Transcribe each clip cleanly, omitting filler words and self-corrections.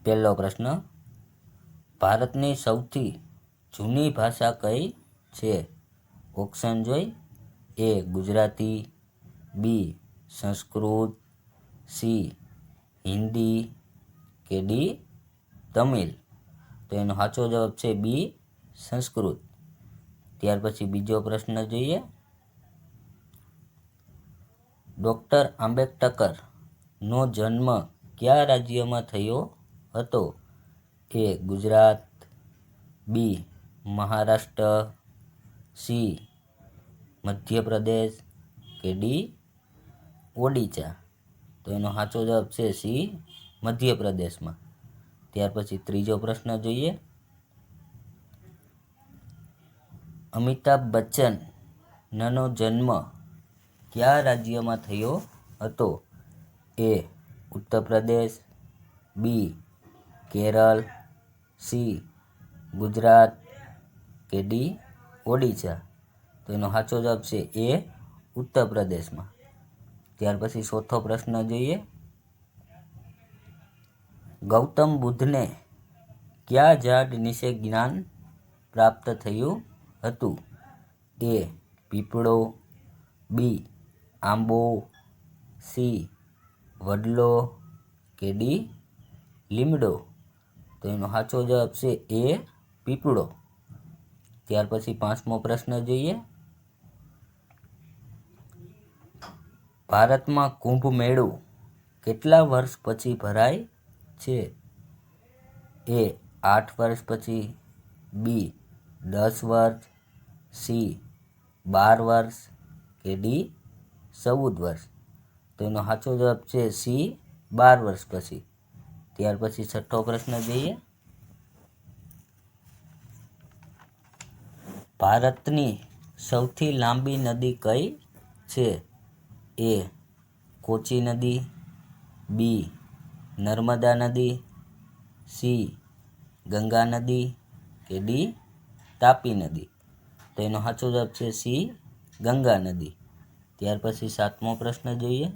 પહેલો પ્રશ્ન, ભારતની સૌથી જૂની ભાષા કઈ છે? ઓપ્શન જોઈ. એ ગુજરાતી, બી સંસ્કૃત, સી હિન્દી કે ડી તમિલ? તો એનો સાચો જવાબ છે બી સંસ્કૃત. ત્યાર પછી બીજો પ્રશ્ન જોઈએ. ડૉક્ટર આંબેડકરનો જન્મ કયા રાજ્યમાં થયો હતો? એ ગુજરાત, બી મહારાષ્ટ્ર, સી મધ્યપ્રદેશ કે ડી ઓડિશા? તો એનો સાચો જવાબ છે સી મધ્યપ્રદેશમાં. ત્યાર પછી ત્રીજો પ્રશ્ન જોઈએ. અમિતાભ બચ્ચનનો જન્મ કયા રાજ્યમાં થયો હતો? એ ઉત્તર પ્રદેશ, બી કેરળ, સી ગુજરાત કે ડી ઓડિશા? તો એનો સાચો જવાબ છે એ ઉત્તર પ્રદેશમાં. ત્યાર પછી ચોથો પ્રશ્ન જોઈએ. ગૌતમ બુદ્ધને કયા ઝાડ નીચે જ્ઞાન પ્રાપ્ત થયું હતું? એ પીપળો, બી આંબો, સી વડલો કે ડી લીમડો? તો એનો સાચો જવાબ છે એ પીપળો. ત્યાર પછી પાંચમો પ્રશ્ન જોઈએ. ભારતમાં કુંભ મેળો કેટલા વર્ષ પછી ભરાય છે? એ 8 વર્ષ પછી, બી 10 વર્ષ, સી 12 વર્ષ કે ડી 14 વર્ષ? તો એનો સાચો જવાબ છે સી 12 વર્ષ પછી. ત્યાર પછી છઠ્ઠો પ્રશ્ન જોઈએ. ભારતની સૌથી લાંબી નદી કઈ છે? એ કોચી નદી, બી નર્મદા નદી, સી ગંગા નદી કે ડી તાપી નદી? તો એનો સાચો જવાબ છે સી ગંગા નદી. ત્યાર પછી સાતમો પ્રશ્ન જોઈએ.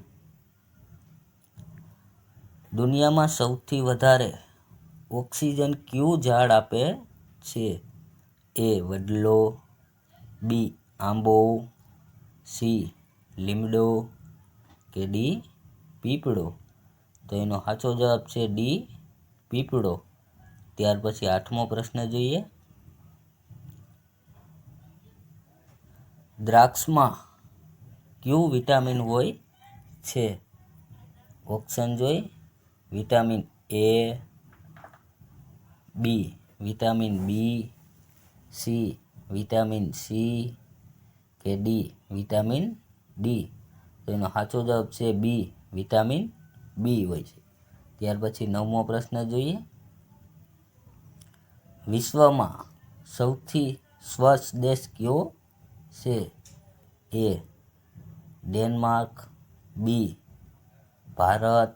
દુનિયામાં સૌથી વધારે ઓક્સિજન કયું ઝાડ આપે છે? એ વડલો, બી આંબો, સી લીમડો કે ડી પીપળો? તો એનો સાચો જવાબ છે ડી પીપળો. ત્યાર પછી આઠમો પ્રશ્ન જોઈએ. દ્રાક્ષમાં કયું વિટામિન હોય છે? ઓપ્શન જોઈ. Vitamin A, B vitamin B, C vitamin C કે ડી વિટામિન ડી? તો એનો સાચો જવાબ છે બી વિટામિન બી હોય છે. ત્યાર પછી નવમો પ્રશ્ન જોઈએ. વિશ્વમાં સૌથી સ્વચ્છ દેશ કયો છે? એ ડેનમાર્ક, બી ભારત,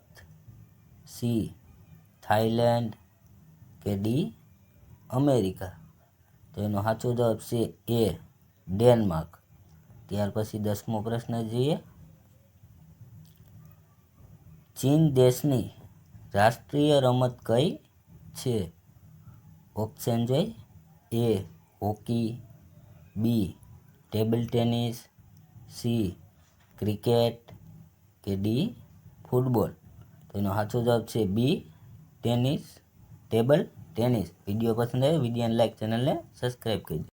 સી થાઈલેન્ડ કે ડી અમેરિકા? તો એનો સાચો જવાબ છે એ ડેનમાર્ક. ત્યાર પછી 10મો પ્રશ્ન જોઈએ. ચીન દેશની રાષ્ટ્રીય રમત કઈ છે? ઓપ્શન જોઈ. એ હોકી, બી ટેબલ ટેનિસ, સી ક્રિકેટ કે ડી ફૂટબોલ? તો એનો સાચો જવાબ છે બી ટેનિસ, ટેબલ ટેનિસ. વિડીયો પસંદ આવે વિડીયોને લાઈક, ચેનલને સબસ્ક્રાઈબ કરી દો.